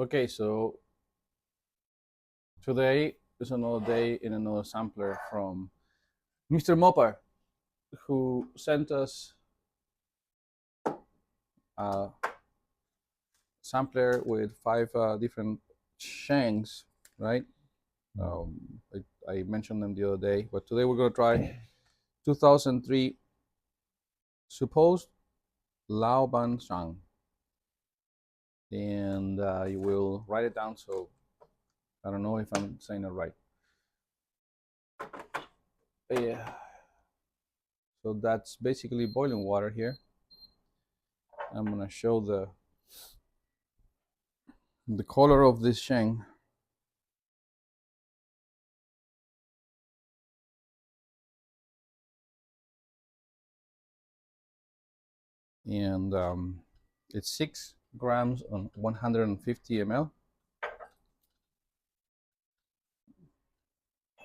Okay, so today is another day in another sampler from Mr. Mopar, who sent us a sampler with five different shanks, right? Um, I mentioned them the other day, but today we're going to try 2003 supposed Lao Ban Zhang. And you will write it down so I don't know if I'm saying it right. Yeah. So that's basically boiling water here. I'm gonna show the color of this sheng. And it's 6 grams on 150 ml.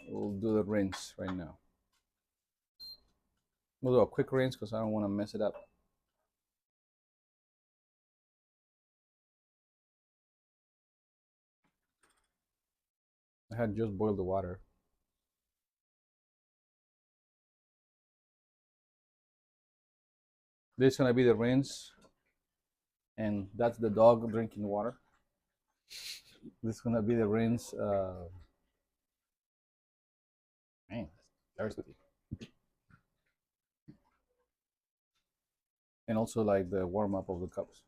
We'll do the rinse right now. We'll do a quick rinse because I don't want to mess it up. I had just boiled the water. This is gonna be the rinse, and that's the dog drinking water. This is gonna be the rinse. Man, thirsty. And also like the warm up of the cups.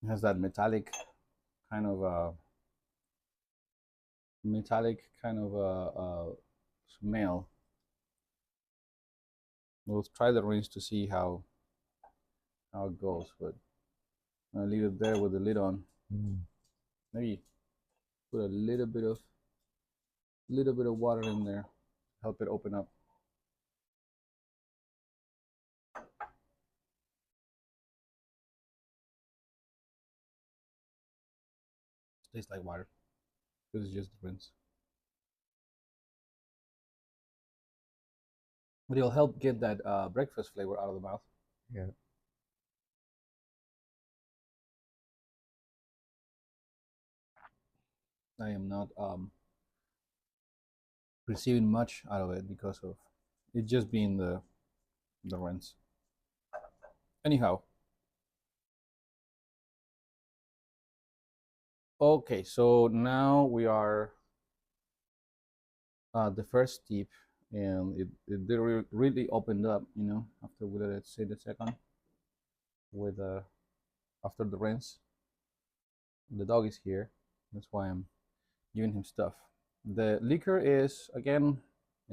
It has that kind of metallic kind of smell. We'll try the rinse to see how it goes, but I'll leave it there with the lid on. Maybe put a little bit of water in there, help it open up. It tastes like water. This is just the rinse. But it'll help get that breakfast flavor out of the mouth. Yeah. I am not receiving much out of it because of it just being the rinse. Anyhow, okay, so now we are the first tip, and it did really opened up, after we let it sit a second with after the rinse. The dog is here, that's why I'm giving him stuff. The liquor is again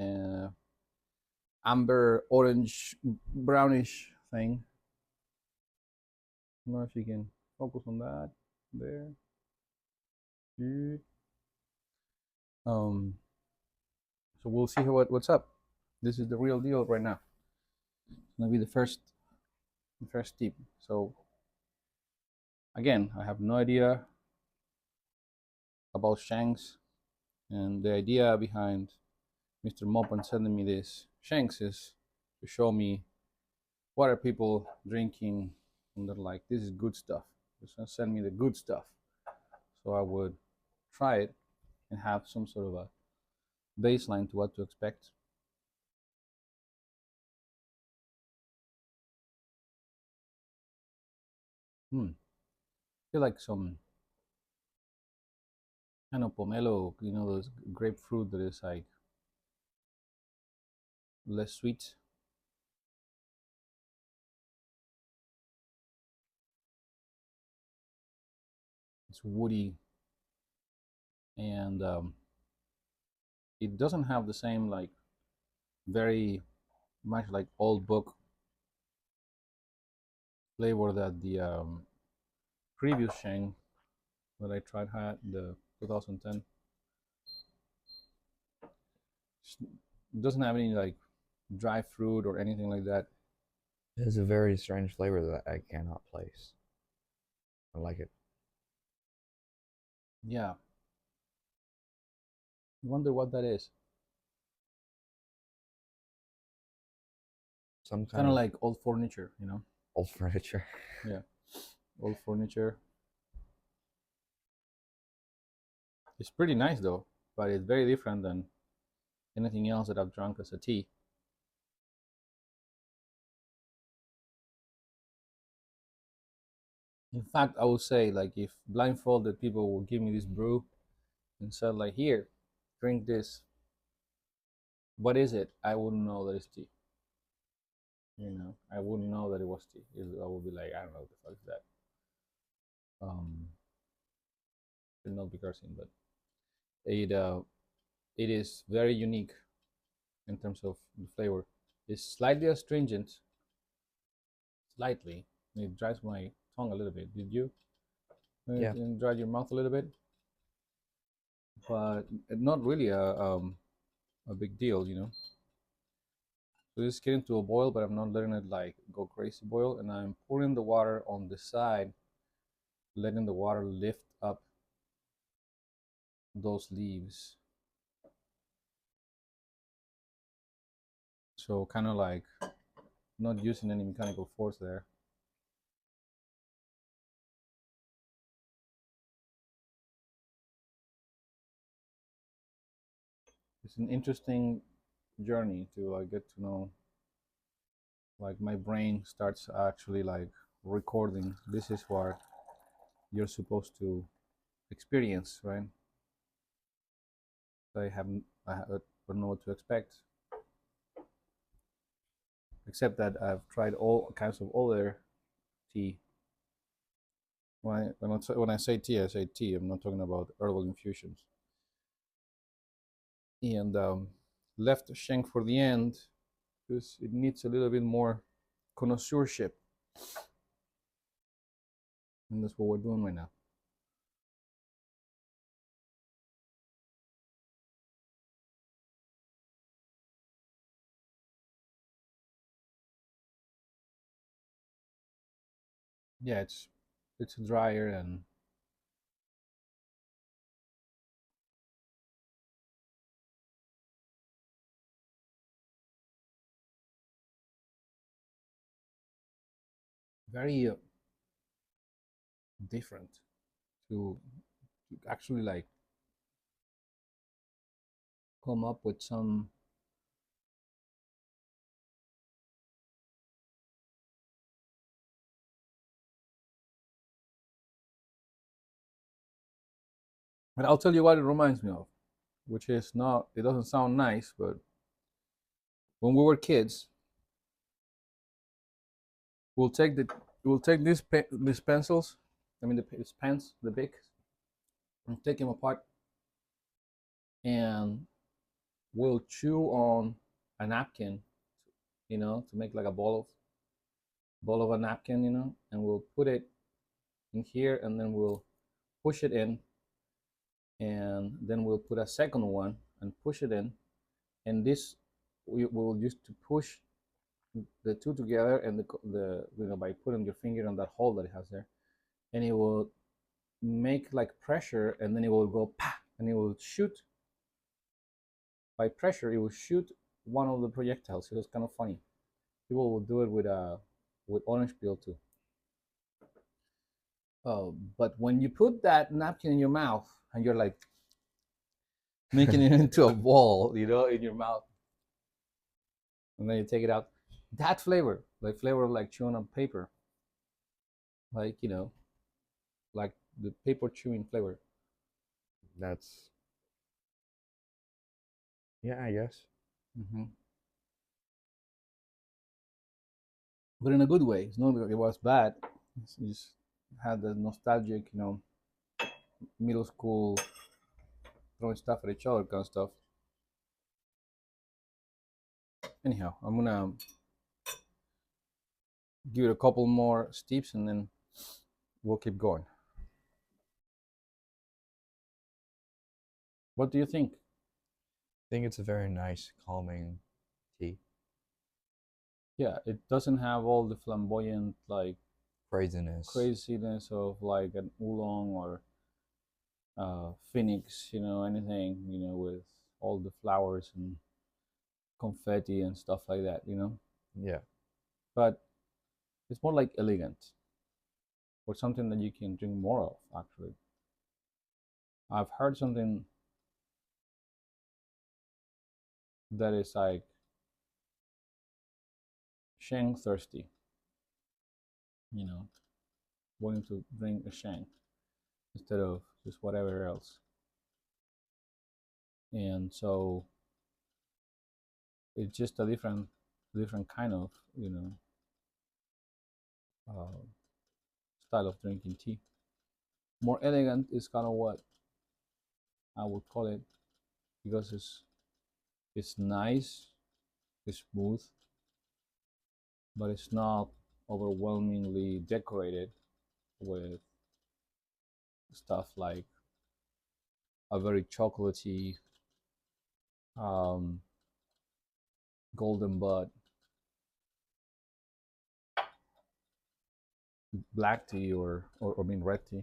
uh, amber, orange, brownish thing. I don't know if you can focus on that there. Good. Um, so we'll see what's up. This is the real deal right now. It's gonna be the first tip. So again, I have no idea about shanks, and the idea behind Mr. Mopan sending me this shanks is to show me what are people drinking, and they're like, this is good stuff. Just gonna send me the good stuff, so I would try it and have some sort of a baseline to what to expect. I feel like some kind of pomelo, those grapefruit that is like less sweet. It's woody, and it doesn't have the same like very much like old book flavor that the previous Sheng that I tried had, the 2010. It doesn't have any like dry fruit or anything like that. It has a very strange flavor that I cannot place. I like it. Yeah, I wonder what that is. some kind Kind of of like old furniture, you know. old furniture. Yeah, old furniture. It's pretty nice though, but it's very different than anything else that I've drunk as a tea. In fact, I would say like if blindfolded people would give me this brew and said like, here, drink this. What is it? I wouldn't know that it's tea. You know, I wouldn't know that it was tea. I would be like, I don't know what the fuck is that. Should not be cursing, but it it is very unique in terms of the flavor. It's slightly astringent, slightly. It dries my tongue a little bit. Did you? Yeah, It dried your mouth a little bit, but not really a big deal, you know. So it's getting to a boil, but I'm not letting it like go crazy boil, and I'm pouring the water on the side, letting the water lift up those leaves. So kind of like not using any mechanical force there. It's an interesting journey to like get to know, like my brain starts actually like recording this is what you're supposed to experience, right? I haven't, I don't know what to expect, except that I've tried all kinds of other tea. When I say tea, I say tea. I'm not talking about herbal infusions. And left shank for the end because it needs a little bit more connoisseurship, and that's what we're doing right now. Yeah, it's drier and very different to, actually like come up with some. But I'll tell you what it reminds me of, which is not. It doesn't sound nice, but when we were kids, we'll take the we'll take these pencils. I mean these pens, the big, and take them apart, and we'll chew on a napkin, you know, to make like a ball of a napkin, you know, and we'll put it in here, and then we'll push it in, and then we'll put a second one and push it in, and this we will use to push the two together, and the you know, by putting your finger on that hole that it has there, and it will make like pressure, and then it will go pa, and it will shoot by pressure. It will shoot one of the projectiles. It was kind of funny. People will do it with orange peel too. But when you put that napkin in your mouth and you're like making it into a ball, you know, in your mouth, and then you take it out, that flavor, like flavor of like chewing on paper, like you know, like the paper chewing flavor. that's yeah, I guess. Hmm. But in a good way. It's not that it was bad. It just had the nostalgic, you know, middle school throwing stuff at each other kind of stuff. Anyhow, I'm gonna give it a couple more steeps and then we'll keep going. What do you think? I think it's a very nice, calming tea. Yeah, it doesn't have all the flamboyant like Craziness. craziness of like an oolong or phoenix, you know, anything, you know, with all the flowers and confetti and stuff like that, you know. Yeah. but it's more like elegant or something that you can drink more of. Actually, I've heard something that is like Sheng thirsty, you know, wanting to drink a Sheng instead of just whatever else. And so it's just a different kind of, uh, style of drinking tea. More elegant is kind of what I would call it, because it's nice, it's smooth, but it's not overwhelmingly decorated with stuff like a very chocolatey, um, golden bud black tea, or I mean red tea.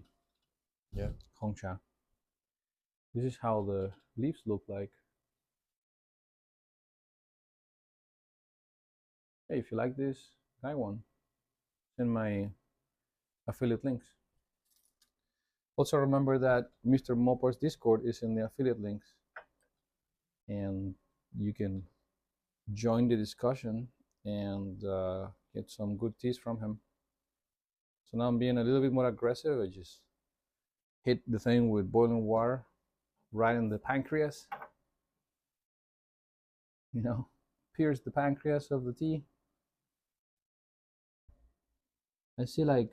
Yeah. Hongcha. This is how the leaves look like. Hey, if you like this, buy one. Send my affiliate links. Also remember that Mr. Mopar's Discord is in the affiliate links, and you can join the discussion and get some good teas from him. So now I'm being a little bit more aggressive. I just hit the thing with boiling water right in the pancreas, you know, pierce the pancreas of the tea. I see like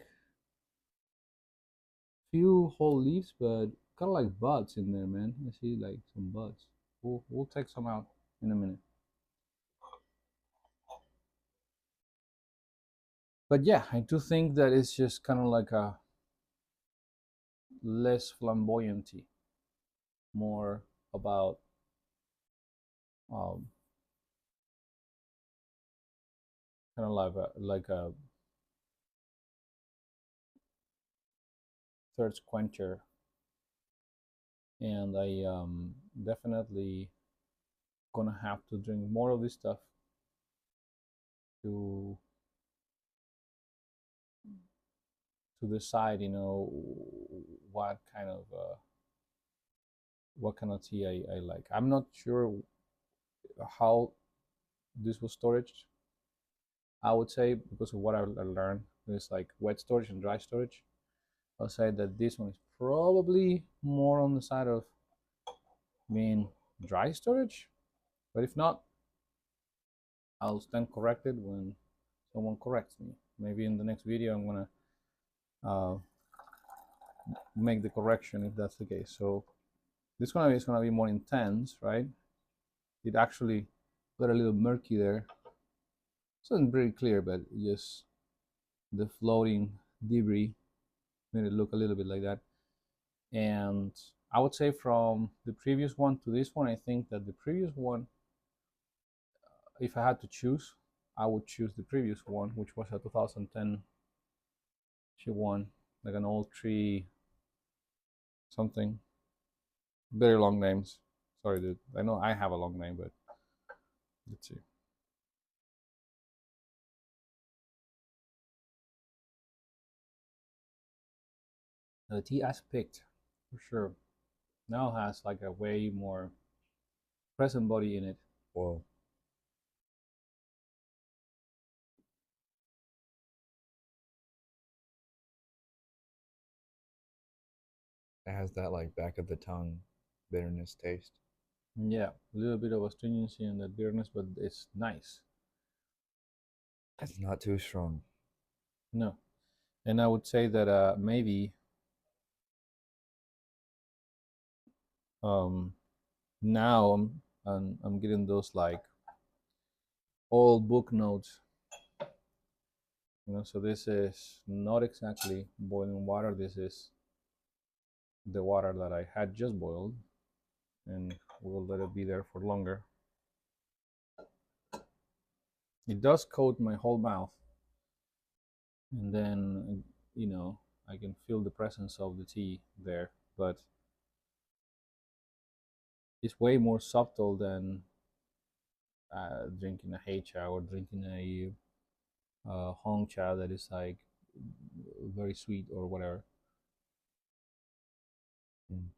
few whole leaves, but kind of like buds in there, man. I see like some buds. We'll take some out in a minute. But yeah, I do think that it's just kind of like a less flamboyant tea, more about um, kind of like a thirst quencher, and I definitely gonna have to drink more of this stuff to decide, what kind of tea I like. I'm not sure how this was storage. I would say, because of what I learned, is like wet storage and dry storage. I'll say that this one is probably more on the side of being dry storage, but if not, I'll stand corrected when someone corrects me. Maybe in the next video I'm gonna uh, make the correction if that's the case. So this one is gonna be more intense, right? It actually got a little murky there. It's not very clear, but just the floating debris made it look a little bit like that. And I would say from the previous one to this one, I think that the previous one, if I had to choose, I would choose the previous one, which was a 2010 G1, like an old tree something. Very long names. Sorry, dude. I know I have a long name, but let's see. The tea as picked, for sure, now has like a way more present body in it. Whoa. It has that like back of the tongue bitterness taste. Yeah, a little bit of astringency and that bitterness, but it's nice. It's not too strong. No, and I would say that maybe um, now I'm getting those like old book notes. So this is not exactly boiling water. This is the water that I had just boiled, and we'll let it be there for longer. It does coat my whole mouth, and then I can feel the presence of the tea there, but it's way more subtle than drinking a heicha or drinking Hongcha that is like very sweet or whatever. Mm.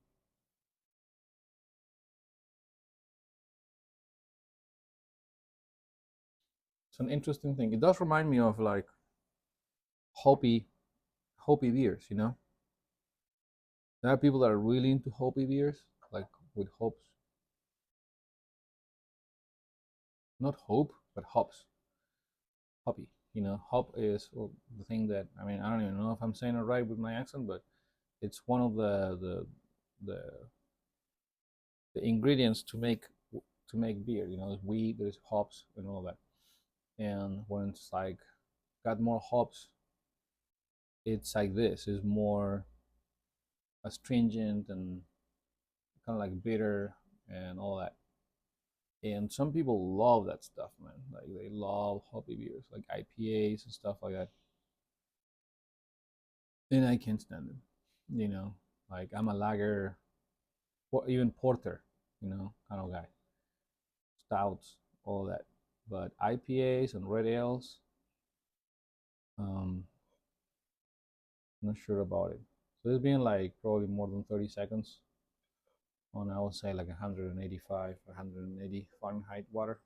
It's an interesting thing. It does remind me of like hoppy, hoppy beers. You know, there are people that are really into hoppy beers, like with hops, not hope, but hops, hoppy. You know, hop is well, the thing that I mean. I don't even know if I'm saying it right with my accent, but it's one of the the ingredients to make beer. You know, there's wheat, there's hops, and all that. And when it's like got more hops, it's like this. It's more astringent and kind of like bitter and all that. And some people love that stuff, man. Like they love hoppy beers, like IPAs and stuff like that. And I can't stand them. You know, like I'm a lager or even porter, you know, kind of guy. Stouts, all that. But IPAs and red ales, not sure about it. So it's been like probably more than 30 seconds on, I would say, like 185, 180 Fahrenheit water.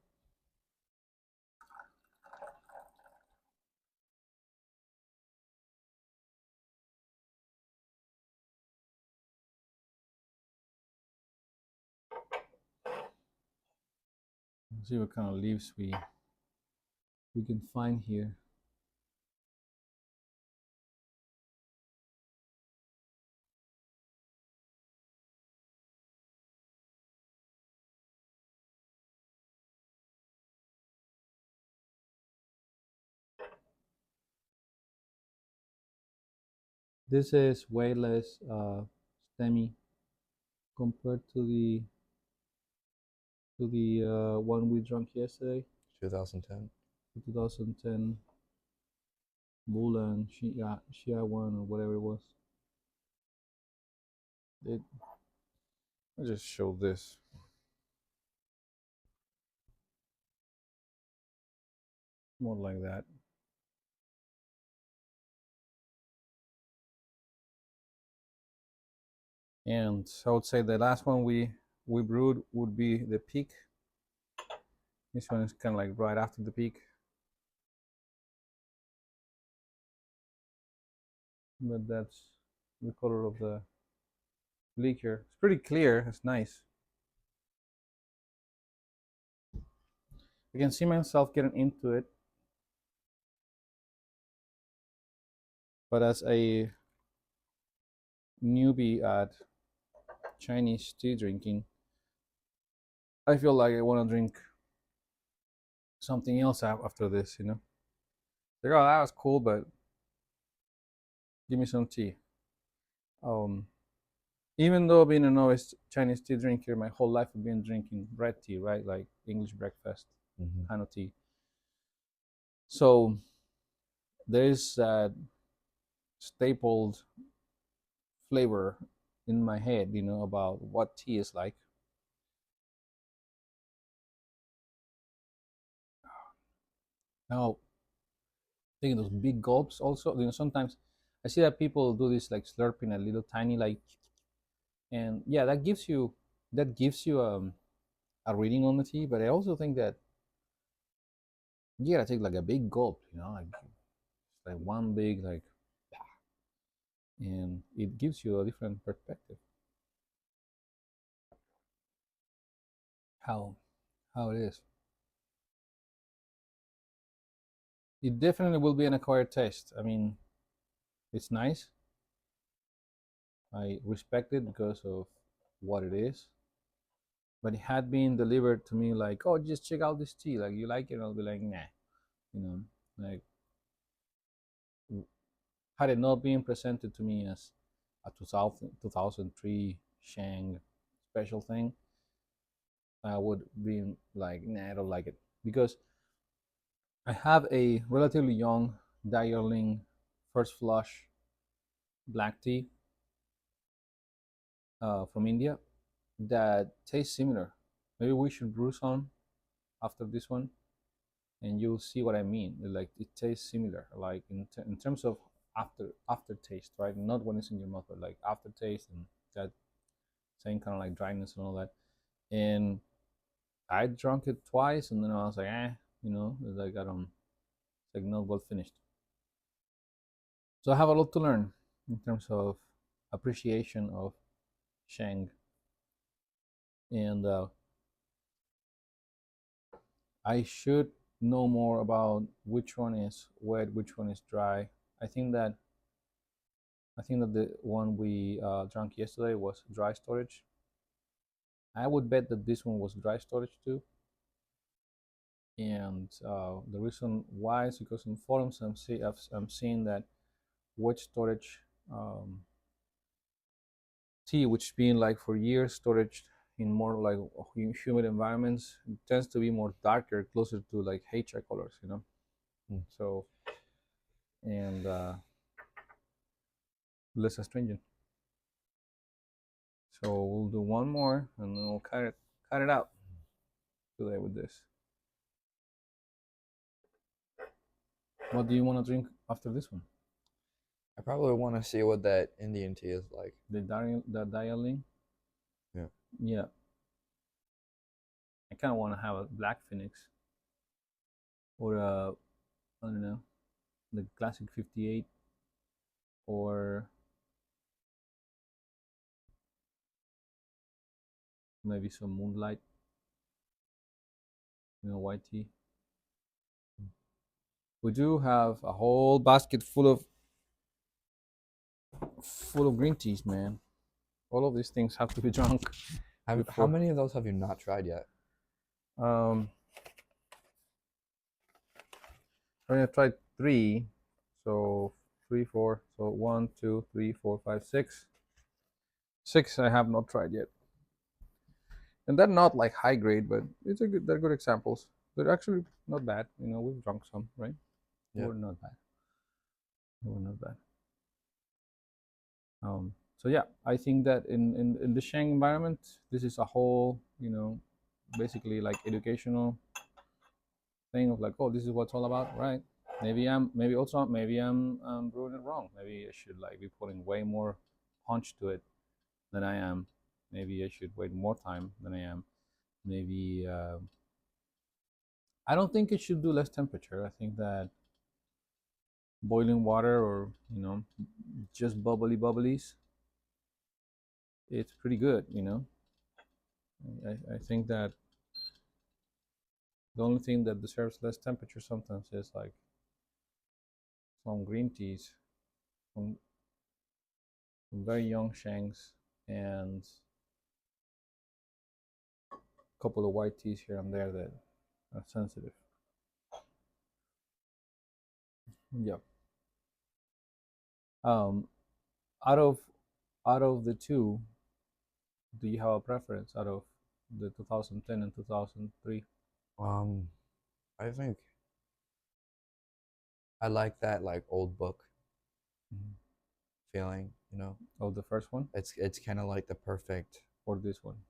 Let's see what kind of leaves we can find here. This is way less stemmy compared to the one we drank yesterday, 2010. the 2010 Bulan Shia one or whatever it was. It, I just showed this more like that. And I would say the last one we brewed would be the peak. This one is kind of like right after the peak, but that's the color of the liquor. It's pretty clear. It's nice. I can see myself getting into it, but as a newbie at Chinese tea drinking, I feel like I want to drink something else after this. You know, like, oh, that was cool, but give me some tea. Um, Even though being a novice Chinese tea drinker, my whole life I've been drinking red tea, right? Like English breakfast Hmm. kind of tea. So there's that stapled flavor in my head, you know, about what tea is like. Now, taking those big gulps also, you know, sometimes I see that people do this like slurping a little tiny like, and yeah, that gives you a reading on the tea. But I also think that you gotta take like a big gulp, you know, like one big like, and it gives you a different perspective how how it is. It definitely will be an acquired taste. I mean, it's nice. I respect it because of what it is. But it had been delivered to me like, oh, just check out this tea. Like, you like it? And I'll be like, nah. You know, like, had it not been presented to me as a 2003 Shang special thing, I would be like, nah, I don't like it. Because I have a relatively young Darjeeling first flush black tea from India that tastes similar. Maybe we should brew some after this one and you'll see what I mean. Like it tastes similar, like in terms of aftertaste, right? Not when it's in your mouth, but like aftertaste and that same kind of like dryness and all that. And I drank it twice, and then I was like, it's like I don't, it's like not well finished. So I have a lot to learn in terms of appreciation of Shang, and I should know more about which one is wet, which one is dry. I think that I think that the one we drank yesterday was dry storage. I would bet that this one was dry storage too. And the reason why is because in forums I'm seeing that wet storage tea, which has been like for years storage in more like humid environments, tends to be more darker, closer to like Hacha colors, you know. So and less astringent. So we'll do one more, and then we'll cut it out today with this. What do you want to drink after this one? I probably want to see what that Indian tea is like. The dialing? Yeah. Yeah. I kind of want to have a Black Phoenix or a, I don't know, the classic 58 or maybe some Moonlight, white tea. We do have a whole basket full of green teas, man. All of these things have to be drunk How before. many of those have you not tried yet? I mean, I tried three, so three, four. So 1, 2, 3, 4, 5, 6. 6 I have not tried yet, and they're not like high grade, but they're good examples. They're actually not bad. We've drunk some, right? They Yeah. were not bad. They were not bad. So yeah, I think that in the Sheng environment, this is a whole, basically like educational thing of like, oh, this is what it's all about, right? Maybe I'm brewing it wrong. Maybe I should like be putting way more punch to it than I am. Maybe I should wait more time than I am. Maybe I don't think it should do less temperature. I think that boiling water or just bubblies, it's pretty good. I think that the only thing that deserves less temperature sometimes is like some green teas, some, some very young shanks, and a couple of white teas here and there that are sensitive. Yeah. Um, out of the two, do you have a preference out of the 2010 and 2003? Um, I think I like that like old book Mhm. feeling. Oh, the first one It's kind of like the perfect or this one?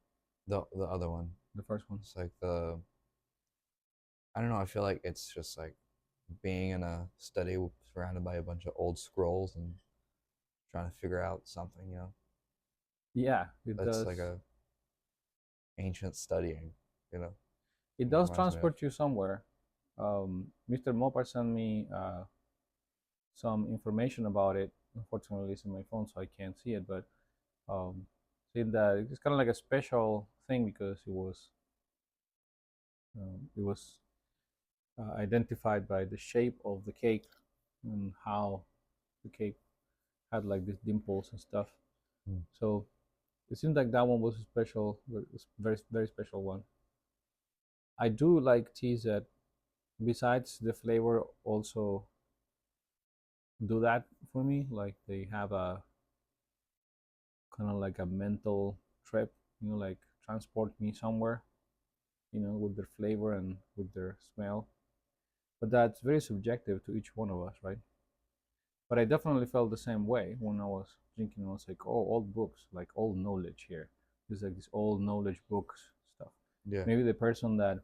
the other one. The first one. It's like I don't know. I feel like it's just like being in a study surrounded by a bunch of old scrolls and trying to figure out something. Yeah, it It's does. like a ancient studying. You know, It it does reminds me of. transport you somewhere. Mr. Mopar sent me some information about it. Unfortunately, it's in my phone, so I can't see it. But um, said that it's kind of like a special thing because it was identified by the shape of the cake and how the cake had like these dimples and stuff. Mm. So it seems like that one was a special, very very special one. I do like teas that, besides the flavor, also do that for me. Like they have a kind of like a mental trip, like transport me somewhere, with their flavor and with their smell. But that's very subjective to each one of us, right? But I definitely felt the same way when I was drinking. I was like, oh, old books, like old knowledge here. It's like this old knowledge books stuff. Yeah. Maybe the person that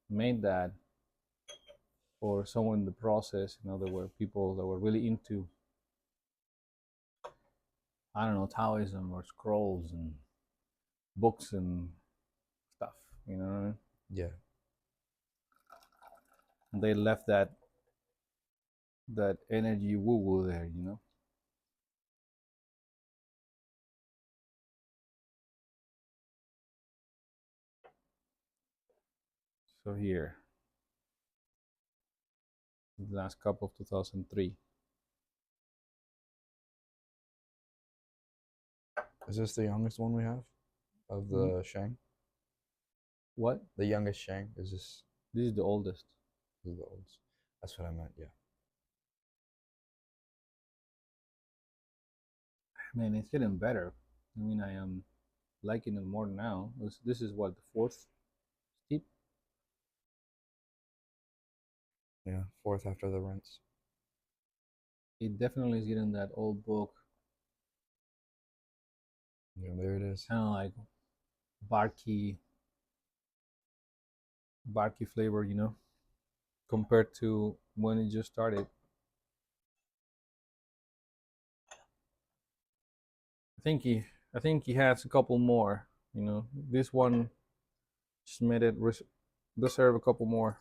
made that or someone in the process. You know, there were people that were really into, I don't know, Taoism or scrolls and books and stuff. You know what I mean? Yeah. And they left that energy woo woo there. You know. So here, the last cup of 2003. Is this the youngest one we have of the Shang? What? The youngest Shang? Is this, This is the oldest. this is the oldest? That's what I meant, yeah. Man, it's getting better. I mean, I am liking it more now. This is what, the fourth steep? Yeah, fourth after the rinse. It definitely is getting that old book, Yeah, there it is. kind of like barky, barky flavor, you know, compared to when it just started. I think he has a couple more. You know, this one just made it deserve a couple more.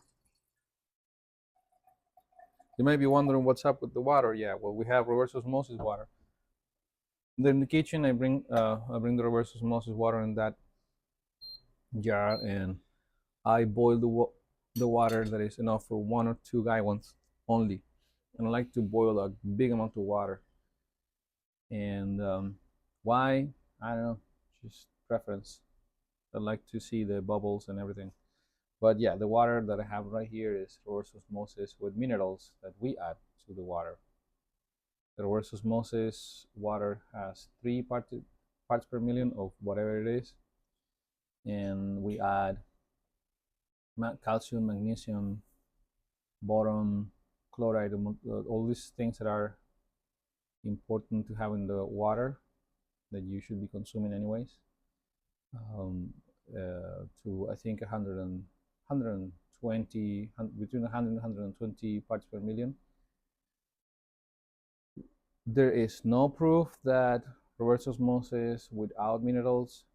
You may be wondering what's up with the water. Yeah, well, we have reverse osmosis water. Then in the kitchen, I bring the reverse osmosis water in that jar, and I boil the water that is enough for 1 or 2 gallons only. And I like to boil a big amount of water. And why? I don't know, just preference. I like to see the bubbles and everything. But yeah, the water that I have right here is reverse osmosis with minerals that we add to the water. The reverse osmosis water has 3 parts per million of whatever it is, and we add calcium, magnesium, boron, chloride, all these things that are important to have in the water that you should be consuming anyways. Um, to I think 100 and 120, between 100 and 120 parts per million. There is no proof that reverse osmosis without minerals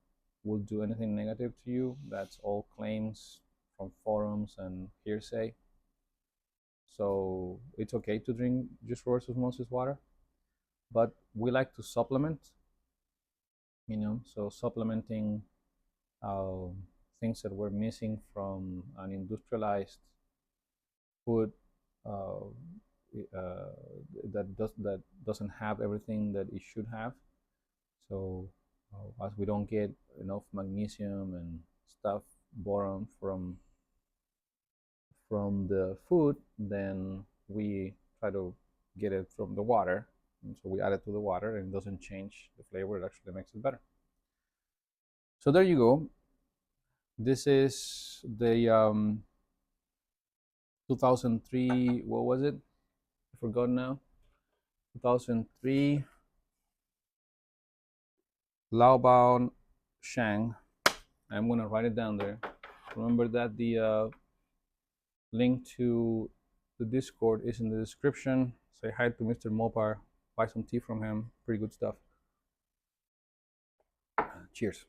will do anything negative to you. That's all claims from forums and hearsay. So it's okay to drink just reverse osmosis water, but we like to supplement, you know, so supplementing uh, things that we're missing from an industrialized food uh, uh, that doesn't have everything that it should have. So as we don't get enough magnesium and stuff, boron from the food, then we try to get it from the water. And so we add it to the water, and it doesn't change the flavor; it actually makes it better. So there you go. This is the 2003. What was it? I forgot now. 2003 Lao Ban Zhang. I'm gonna write it down there. Remember that the link to the Discord is in the description. Say hi to Mr. Mopar. Buy some tea from him. Pretty good stuff. Cheers.